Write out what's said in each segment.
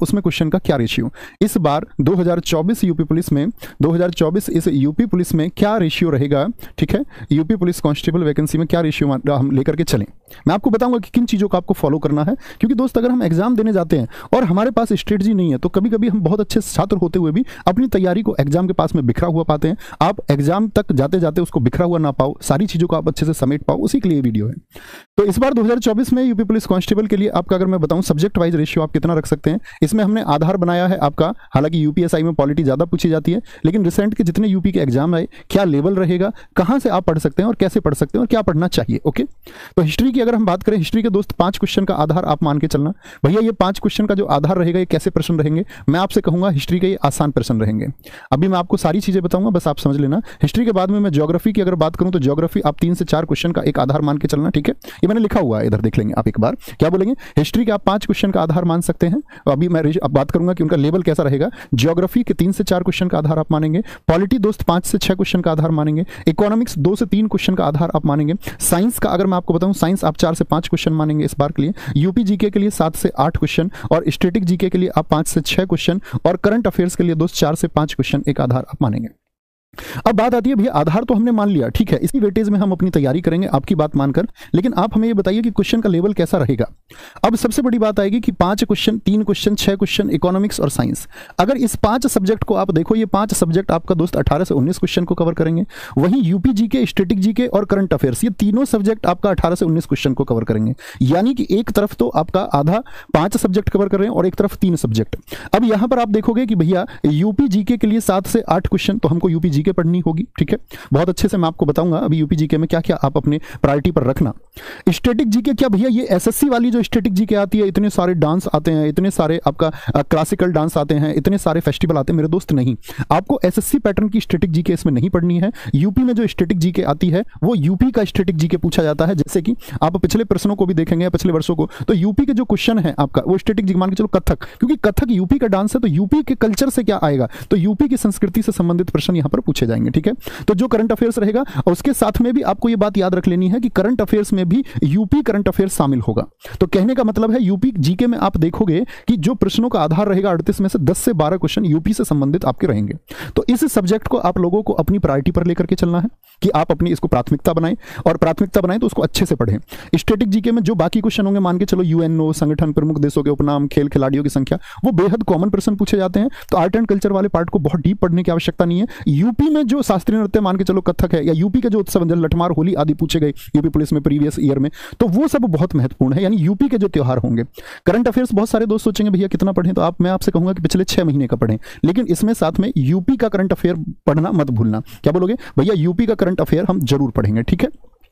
उसमें क्वेश्चन का क्या रेशियो। इस बार 2024 यूपी पुलिस में 2024 इस यूपी पुलिस में क्या रेशियो रहेगा, ठीक है, यूपी पुलिस कांस्टेबल वैकेंसी में क्या रेशियो हम लेकर के चलें। मैं आपको बताऊंगा कि किन चीज़ों को आपको फॉलो करना है, क्योंकि दोस्त अगर हम एग्जाम देने जाते हैं और हमारे पास स्ट्रेटजी नहीं है तो कभी कभी हम बहुत अच्छे छात्र होते हुए भी अपनी तैयारी को एग्जाम के पास में बिखरा हुआ पाते हैं। आप एग्जाम तक जाते जाते उसको बिखरा हुआ ना पाओ, सारी चीज़ों को आप अच्छे से समेट पाओ, उसी के लिए वीडियो है। तो इस बार 2024 में यूपी पुलिस कांस्टेबल के लिए आपका अगर मैं बताऊं सब्जेक्ट वाइज रेशियो आप कितना रख सकते हैं, इसमें हमने आधार बनाया है आपका। हालांकि यूपीएसआई में पॉलिटी ज़्यादा पूछी जाती है, लेकिन रिसेंट के जितने यूपी के एग्जाम आए, क्या लेवल रहेगा, कहाँ से आप पढ़ सकते हैं और कैसे पढ़ सकते हैं और क्या पढ़ना चाहिए। ओके, तो हिस्ट्री की अगर हम बात करें, हिस्ट्री के दोस्त 5 क्वेश्चन का आधार आप मान के चलना। भैया ये 5 क्वेश्चन का जो आधार रहेगा ये कैसे प्रश्न रहेंगे, मैं आपसे कहूंगा हिस्ट्री के ये आसान प्रश्न रहेंगे। अभी मैं आपको सारी चीजें बताऊंगा, बस आप समझ लेना। हिस्ट्री के बाद में मैं ज्योग्राफी की अगर बात करूं तो ज्योग्राफी आप 3 से 4 क्वेश्चन का एक आधार मान के चलना, ठीक है। ये मैंने लिखा हुआ है, इधर देख लेंगे आप एक बार। क्या बोलेंगे, हिस्ट्री के आप 5 क्वेश्चन का आधार मान सकते हैं। अभी मैं बात करूंगा कि उनका लेवल कैसा रहेगा। ज्योग्राफी के 3 से 4 क्वेश्चन का आधार आप मानेंगे। पॉलिटी दोस्त 5 से 6 क्वेश्चन का आधार मानेंगे। इकोनॉमिक्स 2 से 3 क्वेश्चन का आधार आप मानेंगे। साइंस का अगर मैं आपको बताऊं, साइंस आप 4 से 5 क्वेश्चन मानेंगे इस बार के लिए। यूपी जीके के लिए 7 से 8 क्वेश्चन और स्टैटिक जीके के लिए आप 5 से 6 क्वेश्चन और करंट अफेयर्स के लिए दोस्त 4 से 5 क्वेश्चन एक आधार आप मानेंगे। अब बात आती है भैया आधार तो हमने मान लिया, ठीक है, इसकी वेटेज में हम अपनी तैयारी करेंगे आपकी बात मानकर, लेकिन आप हमें ये बताइए कि क्वेश्चन का लेवल कैसा रहेगा। अब सबसे बड़ी बात आएगी कि 5 क्वेश्चन, 3 क्वेश्चन, 6 क्वेश्चन, इकोनॉमिक्स और साइंस। अगर इस 5 सब्जेक्ट को आप देखो, ये 5 सब्जेक्ट आपका दोस्त 18 से 19 क्वेश्चन को कवर करेंगे। वहीं यूपी जीके, स्टैटिक जीके और करंट अफेयर्स, ये तीनों सब्जेक्ट आपका 18 से 19 क्वेश्चन को कवर करेंगे। यानी कि एक तरफ तो आपका आधा 5 सब्जेक्ट कवर कर रहे हैं और एक तरफ 3 सब्जेक्ट। अब यहां पर आप देखोगे कि भैया यूपी जीके के लिए 7 से 8 क्वेश्चन, तो हमको यूपी जीके पढ़नी होगी, ठीक है। बहुत अच्छे से मैं आपको बताऊंगा अभी यूपी जीके में क्या क्या आप अपने प्रायोरिटी पर रखना। स्टैटिक जीके, क्या भैया ये एसएससी वाली जो स्टैटिक जीके आती है, इतने सारे डांस आते हैं, इतने सारे आपका क्लासिकल डांस आते हैं, इतने सारे फेस्टिवल आते हैं, मेरे दोस्त नहीं। आपको एसएससी पैटर्न की स्टैटिक जीके इसमें नहीं पढ़नी है। यूपी में जो स्टैटिक जीके आती है वो यूपी का स्टैटिक जीके पूछा जाता है। जैसे कि आप पिछले प्रश्नों को भी देखेंगे, पिछले वर्षों को, तो यूपी के जो क्वेश्चन है आपका वो स्टैटिक जीके मान के चलो कथक, क्योंकि कथक यूपी का डांस है, तो यूपी के कल्चर से क्या आएगा, तो यूपी की संस्कृति से संबंधित प्रश्न यहां पर पूछे जाएंगे, ठीक है। तो जो करंट अफेयर्स रहेगा, और उसके साथ में भी आपको ये बात याद रख लेनी है कि करंट अफेयर्स में भी यूपी करंट अफेयर्स शामिल होगा। तो कहने का मतलब है यूपी जीके में आप देखोगे कि जो प्रश्नों का आधार रहेगा 38 में से 10 से 12 क्वेश्चन यूपी से संबंधित आपके रहेंगे। तो इस सब्जेक्ट को आप लोगों को अपनी प्रायोरिटी पर लेकर के चलना है कि आप अपनी इसको प्राथमिकता बनाएं, और प्राथमिकता बनाएं तो उसको अच्छे से पढ़ें। स्टैटिक जीके में जो बाकी क्वेश्चन होंगे, मान के चलो यूएनओ, संगठन, प्रमुख देशों के उपनाम, खेल खिलाड़ियों की संख्या, वो बेहद कॉमन प्रश्न पूछे जाते हैं। तो आर्ट एंड कल्चर वाले पार्ट को बहुत डीप पढ़ने की आवश्यकता नहीं है। यूपी में जो शास्त्रीय नृत्य मान के चलो कथक है, या यूपी के जो उत्सव लठमार, होली आदि पूछे गए यूपी पुलिस में प्रीवियस ईयर में, तो वो सब बहुत महत्वपूर्ण है, यानी यूपी के जो त्योहार होंगे। करंट अफेयर्स बहुत सारे दोस्त सोचेंगे भैया कितना पढ़ें, तो मैं आपसे कहूंगा कि पिछले 6 महीने का पढ़ें, लेकिन इसमें साथ में यूपी का करंट अफेयर पढ़ना मत भूलना। क्या बोलोगे भैया, यूपी का करंट अफेयर हम जरूर पढ़ेंगे, ठीक है।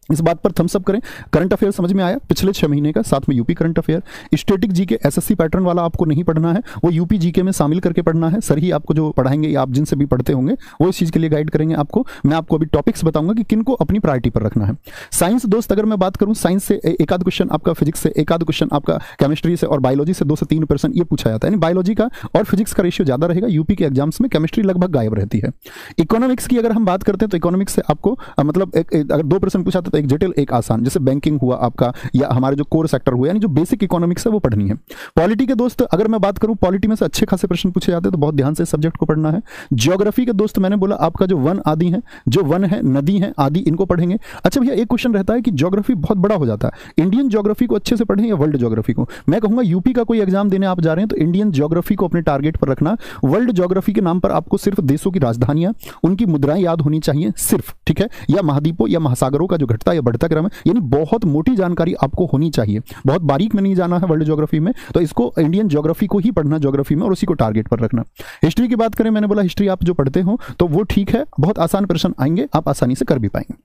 इस बात पर थम्स अप करें। करंट अफेयर समझ में आया, पिछले 6 महीने का, साथ में UP current affair. Static GK SSC pattern वाला आपको नहीं पढ़ना है, वो यूपी जीके में शामिल करके पढ़ना है। सर ही आपको जो पढ़ाएंगे, या आप जिनसे भी पढ़ते होंगे वो इस चीज़ के लिए गाइड करेंगे आपको। मैं आपको अभी टॉपिक्स बताऊंगा कि किनको अपनी प्रायोरिटी पर रखना है। साइंस दोस्त अगर मैं बात करूं, साइंस से एक आध क्वेश्चन आपका, फिजिक्स से एक आध क्वेश्चन आपका, केमिस्ट्री से और बायोलॉजी से 2 से 3 प्रश्न ये पूछा जाता है। यानी बायोलॉजी का और फिजिक्स का रेशियो ज्यादा रहेगा यूपी के एग्जाम्स में, केमिस्ट्री लगभग गायब रहती है। इकोनॉमिक्स की अगर हम बात करते हैं तो इकोनॉमिक्स से आपको मतलब अगर 2 प्रश्न पूछा तो एक जटिल एक आसान, जैसे बैंकिंग हुआ आपका, या हमारे जो कोर सेक्टर हुआ, यानी जो बेसिक इकोनॉमिक्स है वो पढ़नी है। पॉलिटी के दोस्त अगर मैं बात करूं, पॉलिटी में से अच्छे खासे प्रश्न पूछे जाते हैं, तो बहुत ध्यान से सब्जेक्ट को पढ़ना है। ज्योग्राफी के दोस्त मैंने बोला आपका जो वन आदि है, जो वन है, नदी है आदि, इनको पढ़ेंगे। अच्छा भैया, एक क्वेश्चन रहता है कि ज्योग्राफी बहुत बड़ा हो जाता है, इंडियन ज्योग्राफी को अच्छे से पढ़ें या वर्ल्ड ज्योग्राफी को। मैं कहूंगा यूपी का कोई एग्जाम देने आप जा रहे हैं तो इंडियन ज्योग्राफी को अपने टारगेट पर रखना। वर्ल्ड ज्योग्राफी के नाम पर आपको सिर्फ देशों की राजधानियां, उनकी मुद्राएं याद होनी चाहिए सिर्फ, ठीक है, या महाद्वीपों या महासागरों का जो घटता या बढ़ता क्रम है, यानी बहुत मोटी जानकारी आपको होनी चाहिए, बहुत बारीक में नहीं जाना है वर्ल्ड ज्योग्राफी में। तो इसको इंडियन ज्योग्राफी को ही पढ़ना ज्योग्राफी में, और उसी को टारगेट पर रखना। हिस्ट्री की बात करें, मैंने बोला हिस्ट्री आप जो पढ़ते हो तो वो ठीक है, बहुत आसान प्रश्न आएंगे, आप आसानी से कर भी पाएंगे।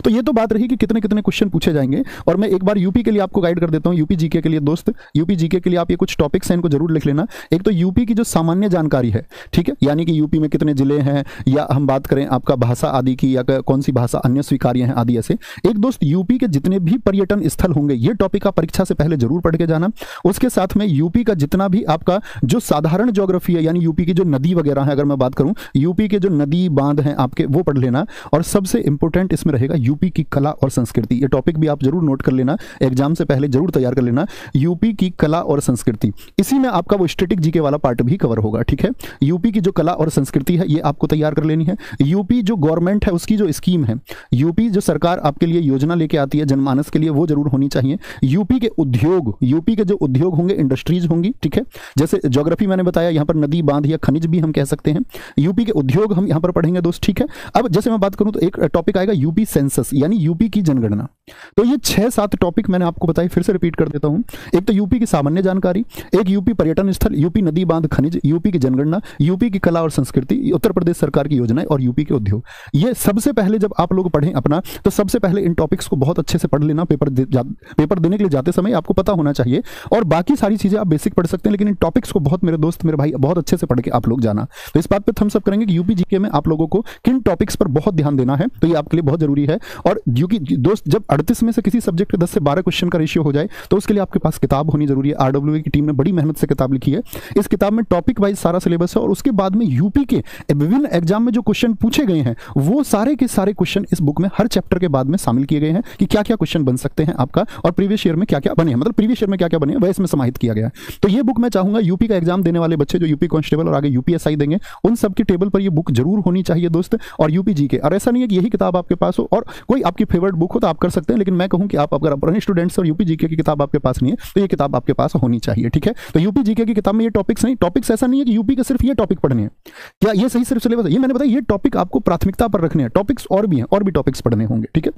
तो ये तो बात रही कि कितने कितने क्वेश्चन पूछे जाएंगे। और मैं एक बार यूपी के लिए आपको गाइड कर देता हूं, यूपी जीके के लिए दोस्त, यूपी जीके के लिए आप ये कुछ टॉपिक्स हैं, इनको जरूर लिख लेना। एक तो यूपी की जो सामान्य जानकारी है, ठीक है, यानी कि यूपी में कितने जिले हैं, या हम बात करें आपका भाषा आदि की, या कौन सी भाषा अन्य स्वीकार्य हैं आदि। ऐसे एक दोस्त यूपी के जितने भी पर्यटन स्थल होंगे, ये टॉपिक आप परीक्षा से पहले जरूर पढ़ के जाना। उसके साथ में यूपी का जितना भी आपका जो साधारण ज्योग्राफी है, यानी यूपी की जो नदी वगैरह है, अगर मैं बात करूं यूपी के जो नदी बांध हैं आपके, वो पढ़ लेना। और सबसे इंपॉर्टेंट इसमें रहेगा पढ़िएगा यूपी की कला और संस्कृति। ये टॉपिक भी आप जरूर नोट कर लेना, एग्जाम से पहले जरूर तैयार कर लेना। यूपी की कला और संस्कृति, इसी में आपका वो स्टैटिक जीके वाला पार्ट भी कवर होगा, ठीक है। यूपी की जो कला और संस्कृति है ये आपको तैयार कर लेनी है। यूपी जो गवर्नमेंट है उसकी जो स्कीम है, यूपी जो सरकार आपके लिए योजना लेके आती है जनमानस के लिए, वो जरूर होनी चाहिए। यूपी के उद्योग, यूपी के जो उद्योग होंगे, इंडस्ट्रीज होंगी, ठीक है। जैसे ज्योग्राफी मैंने बताया, यहाँ पर नदी, बांध या खनिज भी हम कह सकते हैं। यूपी के उद्योग हम यहाँ पर पढ़ेंगे दोस्त, ठीक है। अब जैसे मैं बात करूं तो एक टॉपिक आएगा यूपी सेंसस, यानी यूपी की जनगणना। तो ये 6-7 टॉपिक मैंने आपको बताई, फिर से रिपीट कर देता हूं। एक तो यूपी की सामान्य जानकारी, एक यूपी पर्यटन स्थल, यूपी नदी, बांध, खनिज, यूपी की जनगणना, यूपी की कला और संस्कृति, उत्तर प्रदेश सरकार की योजनाएं और यूपी के उद्योग। ये सबसे पहले जब आप लोग पढ़ें अपना, तो सबसे पहले इन टॉपिक्स को बहुत अच्छे से पढ़ लेना। पेपर देने के लिए जाते समय आपको पता होना चाहिए, और बाकी सारी चीजें आप बेसिक पढ़ सकते हैं, लेकिन इन टॉपिक्स को बहुत, मेरे दोस्त मेरे भाई, बहुत अच्छे से पढ़ के आप लोग जाना। तो इस बात पे थम्स अप करेंगे कि यूपी जीके में आप लोगों को किन टॉपिक्स पर बहुत ध्यान देना है, तो ये आपके लिए बहुत जरूरी है। और क्योंकि दोस्त जब 38 में से किसी सब्जेक्ट के 10 से 12 क्वेश्चन का रेशियो हो जाए, तो उसके लिए आपके पास किताब होनी जरूरी है। आरडब्ल्यूए की टीम ने बड़ी मेहनत से किताब लिखी है। इस किताब में टॉपिक वाइज सारा सिलेबस है, और उसके बाद में यूपी के विभिन्न एग्जाम में जो क्वेश्चन पूछे गए हैं, वो सारे के सारे क्वेश्चन इस बुक में हर चैप्टर के बाद में शामिल किए गए हैं कि क्या क्या क्वेश्चन बन सकते हैं आपका, और प्रीवियस ईयर में क्या क्या बने हैं, मतलब प्रीवियस ईयर में क्या क्या बने हैं वह इसमें समाहित किया गया है। तो ये बुक मैं चाहूंगा यूपी का एग्जाम देने वाले बच्चे जो यूपी कांस्टेबल और आगे यूपीएसआई देंगे, उन सबके टेबल पर ये बुक जरूर होनी चाहिए दोस्त। और यूपी जीके, और ऐसा नहीं है कि यही किताब आपके पास हो और कोई आपकी फेवरेट बुक हो तो आप कर सकते हैं, लेकिन मैं कहूं कि आप अगर पुराने स्टूडेंट्स और यूपी जीके की किताब आपके पास नहीं है, तो ये किताब आपके पास होनी चाहिए, ठीक है। तो यूपी जीके की किताब में ये टॉपिक्स नहीं, टॉपिक्स ऐसा नहीं है कि यूपी के सिर्फ ये टॉपिक पढ़ने हैं, क्या ये सही सिर्फ सिलेबस है, ये मैंने बताया, ये टॉपिक आपको प्राथमिकता पर रखने हैं। टॉपिक्स और भी हैं, और भी टॉपिक्स पढ़ने होंगे, ठीक है।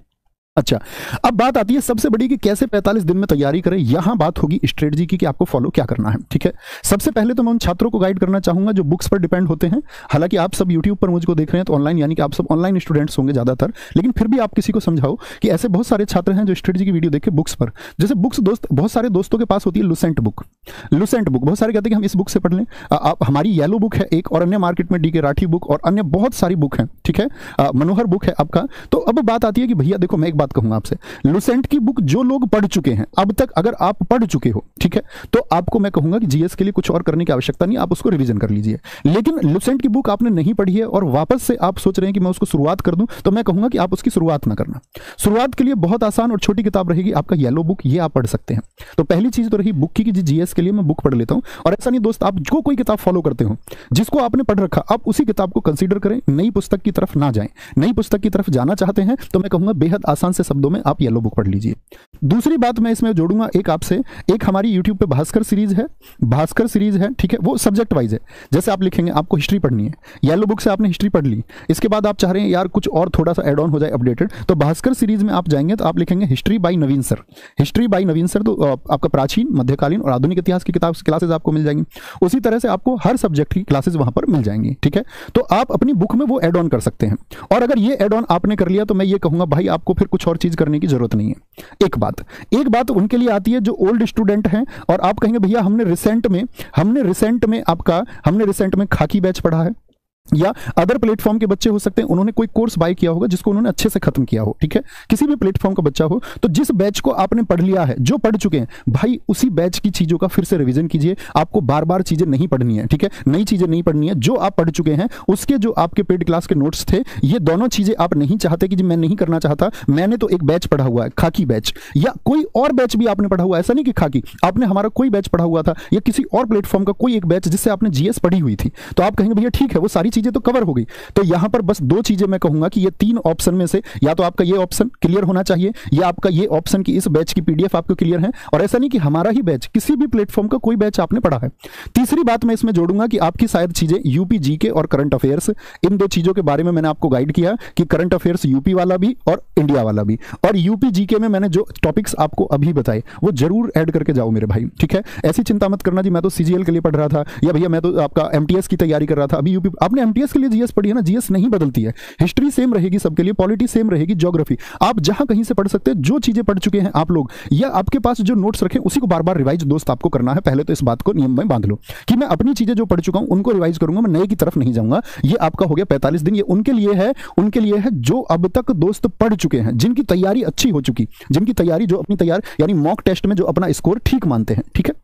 अच्छा, अब बात आती है सबसे बड़ी कि कैसे 45 दिन में तैयारी करें। यहां बात होगी स्ट्रेटजी की कि आपको फॉलो क्या करना है, ठीक है। सबसे पहले तो मैं उन छात्रों को गाइड करना चाहूंगा जो बुक्स पर डिपेंड होते हैं। हालांकि आप सब यूट्यूब पर मुझको देख रहे हैं तो ऑनलाइन, यानी कि आप सब ऑनलाइन स्टूडेंट्स होंगे ज्यादातर, लेकिन फिर भी आप किसी को समझाओ कि ऐसे बहुत सारे छात्र हैं जो स्ट्रेटजी की वीडियो देखे बुक्स पर। जैसे बुक्स दोस्त, बहुत सारे दोस्तों के पास होती है लुसेंट बुक। लुसेंट बुक बहुत सारे कहते हैं कि हम इस बुक से पढ़ लें। हमारी येलो बुक है एक, और अन्य मार्केट में डी के राठी बुक और अन्य बहुत सारी बुक हैं, ठीक है। मनोहर बुक है आपका। तो अब बात आती है कि भैया देखो, मैं एक बात कहूंगा आपसे, लुसेंट की बुक जो लोग पढ़ चुके हैं अब तक, अगर आप पढ़ चुके हो, ठीक है, तो आपको मैं कहूंगा कि जीएस के लिए कुछ और करने की आवश्यकता नहीं, आप उसको रिवीजन कर लीजिए। लेकिन लुसेंट की बुक आपने नहीं पढ़ी है और वापस से आप सोच रहे हैं कि मैं उसको शुरुआत कर दूं, तो मैं कहूंगा कि आप उसकी शुरुआत ना करना। शुरुआत के लिए बहुत आसान और छोटी किताब रहेगी आपका येलो बुक, ये आप पढ़ सकते हैं। तो पहली चीज तो रही बुक की कि जीएस के लिए मैं बुक पढ़ लेता हूं। और ऐसा नहीं दोस्त, आप जो कोई किताब फॉलो करते हो, जिसको आपने पढ़ रखा, आप उसी किताब को कंसीडर करें, नई पुस्तक की तरफ ना जाएं। नई पुस्तक की तरफ जाना चाहते हैं तो मैं कहूंगा बेहद आसान से शब्दों में आप येलो बुक पढ़ लीजिए। दूसरी बात मैं इसमें जोड़ूंगा एक आपसे, एक हमारी यूट्यूब पे भास्कर सीरीज है, भास्कर सीरीज है, ठीक है। वो सब्जेक्ट वाइज है। जैसे आप लिखेंगे आपको हिस्ट्री पढ़नी है, येलो बुक से आपने हिस्ट्री पढ़ ली, इसके बाद आप चाह रहे हैं यार कुछ और थोड़ा सा एड ऑन हो जाए, अपडेटेड, तो भास्कर सीरीज में आप जाएंगे तो आप लिखेंगे history by Naveen sir. History by Naveen sir, तो आपका प्राचीन, मध्यकालीन और आधुनिक इतिहास की किताब क्लासेस आपको मिल जाएंगी। उसी तरह से आपको हर सब्जेक्ट की क्लासेस वहां पर मिल जाएंगी, ठीक है। तो आप अपनी बुक में वो एड ऑन कर सकते हैं। और अगर ये एड ऑन आपने कर लिया तो मैं ये कहूंगा भाई आपको फिर कुछ और चीज करने की जरूरत नहीं है। एक बात उनके लिए आती है जो ओल्ड स्टूडेंट हैं, और आप कहेंगे भैया हमने रिसेंट में खाकी बैच पढ़ा है, या अदर प्लेटफॉर्म के बच्चे हो सकते हैं, उन्होंने कोई कोर्स बाय किया होगा जिसको उन्होंने अच्छे से खत्म किया हो, ठीक है। किसी भी प्लेटफॉर्म का बच्चा हो, तो जिस बैच को आपने पढ़ लिया है, जो पढ़ चुके हैं भाई, उसी बैच की चीजों का फिर से रिवीजन कीजिए। आपको बार बार चीजें नहीं पढ़नी है, ठीक है, नई चीजें नहीं पढ़नी है। जो आप पढ़ चुके हैं उसके जो आपके पेड क्लास के नोट्स थे, ये दोनों चीजें आप नहीं चाहते कि जी मैं नहीं करना चाहता, मैंने तो एक बैच पढ़ा हुआ है खाकी बैच, या कोई और बैच भी आपने पढ़ा हुआ है, ऐसा नहीं कि खाकी, आपने हमारा कोई बैच पढ़ा हुआ था, या किसी और प्लेटफॉर्म का कोई एक बैच जिससे आपने जीएस पढ़ी हुई थी, तो आप कहेंगे भैया ठीक है, वो सारी चीजें तो कवर हो गई। तो यहां पर बस 2 चीजें मैं कहूंगा कि ये 3 ऑप्शन में से या तो आपका ये ऑप्शन क्लियर होना चाहिए, या आपका ये ऑप्शन की इस बैच की पीडीएफ आपको क्लियर है, और ऐसा नहीं कि हमारा ही बैच, किसी भी प्लेटफॉर्म का कोई बैच आपने पढ़ा है। तीसरी बात मैं इसमें जोड़ूंगा कि आपकी शायद चीजें यूपी जीके और करंट अफेयर्स, इन 2 चीजों के बारे में मैंने आपको गाइड किया कि करंट अफेयर्स यूपी वाला भी और इंडिया वाला भी, और यूपी जीके में मैंने जो टॉपिक्स आपको अभी बताए वो जरूर ऐड करके जाओ मेरे भाई, ठीक है। ऐसी चिंता मत करना जी मैं तो सीजीएल के लिए पढ़ रहा था, या भैया मैं तो आपका एमटीएस की तैयारी कर रहा था। अभी यूपी आपने एमटीएस के लिए जीएस पढ़ी है ना, जीएस नहीं बदलती है, हिस्ट्री सेम रहेगी सबके लिए, पॉलिटी सेम रहेगी, ज्योग्राफी आप जहां कहीं से पढ़ सकते हैं। जो चीजें पढ़ चुके हैं आप लोग, या आपके पास जो नोट्स रखे उसी को बार बार रिवाइज दोस्त आपको करना है। पहले तो इस बात को नियम में बांध लो कि मैं अपनी चीजें जो पढ़ चुका हूं उनको रिवाइज करूंगा, मैं नए की तरफ नहीं जाऊंगा। ये आपका हो गया 45 दिन। ये उनके लिए है जो अब तक दोस्त पढ़ चुके हैं, जिनकी तैयारी अच्छी हो चुकी, जिनकी तैयारी जो अपनी तैयार यानी मॉक टेस्ट में जो अपना स्कोर ठीक मानते हैं, ठीक है।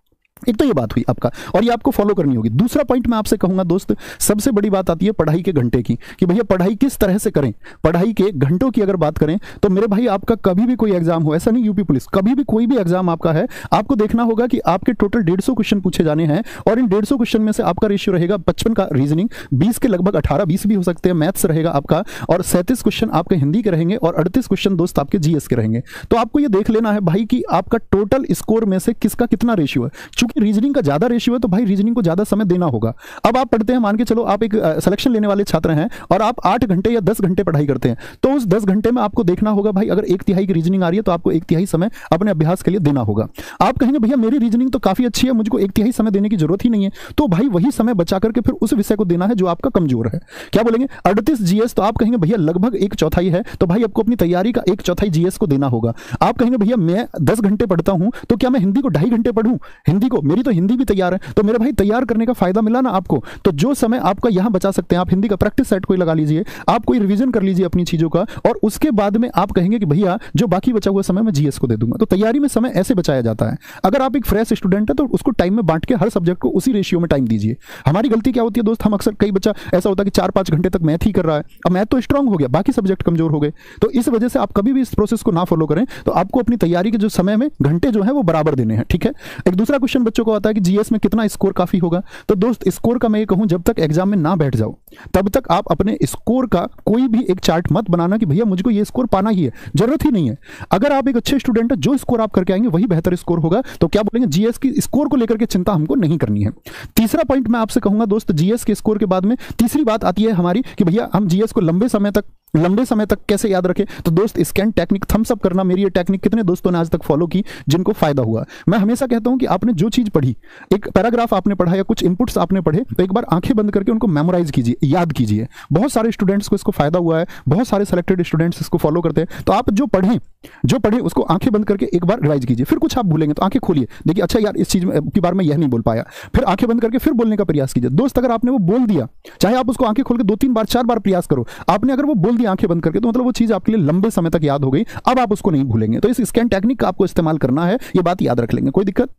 एक तो ये बात हुई आपका, और ये आपको फॉलो करनी होगी। दूसरा पॉइंट मैं आपसे कहूंगा दोस्त, सबसे बड़ी बात आती है पढ़ाई के घंटे की, कि भैया पढ़ाई किस तरह से करें। पढ़ाई के घंटों की अगर बात करें तो मेरे भाई आपका कभी भी कोई एग्जाम हो, ऐसा नहीं यूपी पुलिस, कभी भी कोई भी एग्जाम आपका है, आपको देखना होगा कि आपके टोटल 150 क्वेश्चन पूछे जाने हैं, और इन 150 क्वेश्चन में से आपका रेशियो रहेगा 55 का रीजनिंग, 20 के लगभग 18-20 भी हो सकते हैं मैथ्स रहेगा आपका, और 37 क्वेश्चन आपके हिंदी के रहेंगे, और 38 क्वेश्चन दोस्त आपके जीएस के रहेंगे। तो आपको ये देख लेना है भाई कि आपका टोटल स्कोर में से किसका कितना रेशियो है। चूंकि रीजनिंग का ज्यादा रेशियो है तो भाई रीजनिंग को ज्यादा समय देना होगा। अब आप पढ़ते हैं, मान के चलो आप एक सिलेक्शन लेने वाले छात्र हैं और आप 8 घंटे या 10 घंटे पढ़ाई करते हैं, तो उस 10 घंटे में आपको देखना होगा भाई अगर 1/3 की रीजनिंग आ रही है तो आपको 1/3 समय अपने अभ्यास के लिए देना होगा। आप कहेंगे भैया मेरी रीजनिंग तो काफी अच्छी है, मुझको 1/3 समय देने की जरूरत ही नहीं है, तो भाई वही समय बचा करके फिर उस विषय को देना है जो आपका कमजोर है। क्या बोलेंगे 38 जीएस, तो आप कहेंगे भैया लगभग 1/4 है, तो भाई आपको अपनी तैयारी का 1/4 जीएस को देना होगा। आप कहेंगे भैया मैं 10 घंटे पढ़ता हूं तो क्या मैं हिंदी को 2.5 घंटे पढ़ूं, हिंदी को, मेरी तो हिंदी भी तैयार है, तो मेरे भाई तैयार करने का फायदा मिला ना आपको। तो जो समय आपका यहां बचा सकते हैं, आप हिंदी का प्रैक्टिस सेट कोई लगा लीजिए, आप कोई रिवीजन कर लीजिए अपनी चीजों का, और उसके बाद में आप कहेंगे कि भैया जो बाकी बचा हुआ समय मैं जीएस को दे दूंगा। तो तैयारी में समय ऐसे बचाया जाता है। अगर आप एक फ्रेश स्टूडेंट है तो उसको टाइम में बांट के हर सब्जेक्ट को उसी रेशियो में टाइम दीजिए। हमारी गलती क्या होती है दोस्त, हम अक्सर, कई बच्चा ऐसा होता है कि 4-5 घंटे तक मैथ ही कर रहा है, अब मैथ तो स्ट्रांग हो गया, बाकी सब्जेक्ट कमजोर हो गए। तो इस वजह से आप कभी भी इस प्रोसेस को ना फॉलो करें, तो आपको अपनी तैयारी के जो समय में घंटे जो है वो बराबर देने हैं, ठीक है। एक दूसरा क्वेश्चन बच्चों को आता है कि जीएस में कितना स्कोर काफी होगा। तो दोस्त स्कोर का मैं ये कहूं, जब तक एग्जाम में ना बैठ जाओ तब तक आप अपने स्कोर का कोई भी एक चार्ट मत बनाना कि भैया मुझको ये स्कोर पाना ही है, जरूरत ही नहीं है। अगर आप एक अच्छे स्टूडेंट है, जो स्कोर आप करके आएंगे वही बेहतर स्कोर होगा। तो क्या बोलेंगे, जीएस की स्कोर को लेकर के चिंता हमको नहीं करनी है। तीसरा पॉइंट मैं आपसे कहूंगा दोस्त, जीएस के स्कोर के बाद में तीसरी बात आती है हमारी कि भैया हम जीएस को लंबे समय तक कैसे याद रखें। तो दोस्त स्कैन टेक्निक, थम्स अप करना, मेरी ये टेक्निक कितने दोस्तों ने आज तक फॉलो की जिनको फायदा हुआ। मैं हमेशा कहता हूं कि आपने जो चीज पढ़ी, एक पैराग्राफ आपने पढ़ा या कुछ इनपुट्स आपने पढ़े, तो एक बार आंखें बंद करके उनको मेमोराइज कीजिए, याद कीजिए। बहुत सारे स्टूडेंट्स को इसको फायदा हुआ है, बहुत सारे सेलेक्टेड स्टूडेंट्स इसको फॉलो करते हैं। तो आप जो पढ़ें उसको आंखें बंद करके एक बार रिवाइज कीजिए। फिर कुछ आप भूलेंगे तो आंखें खोलिए, देखिए अच्छा यार इस चीज की बार मैं यह नहीं बोल पाया, फिर आंखें बंद करके फिर बोलने का प्रयास कीजिए। दोस्त अगर आपने वो बोल दिया, चाहे आप उसको आंखें खोल के 2-3 बार 4 बार प्रयास करो, आपने अगर वो बोल दिया आंखें बंद करके, तो मतलब वो चीज आपके लिए लंबे समय तक याद हो गई, अब आप उसको नहीं भूलेंगे। तो इस स्कैन टेक्निक का आपको इस्तेमाल करना है, ये बात याद रख लेंगे। कोई दिक्कत,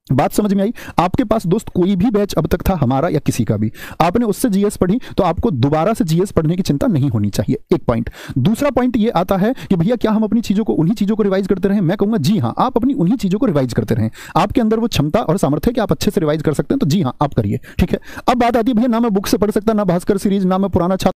बात समझ में आई? आपके पास दोस्त कोई भी बैच अब तक था हमारा या किसी का भी, आपने उससे जीएस पढ़ी तो आपको दोबारा से जीएस पढ़ने की चिंता नहीं होनी चाहिए, एक पॉइंट। दूसरा पॉइंट ये आता है कि भैया क्या हम अपनी चीजों को, उन्हीं चीजों को रिवाइज करते रहें। मैं कहूंगा जी हाँ, आप अपनी उन्हीं चीजों को रिवाइज करते रहें। आपके अंदर वो क्षमता और सामर्थ्य है कि आप अच्छे से रिवाइज कर सकते हैं, तो जी हाँ आप करिए, ठीक है। अब बात आती है भैया ना मैं बुक से पढ़ सकता, ना भास्कर सीरीज, ना मैं पुराना छात्र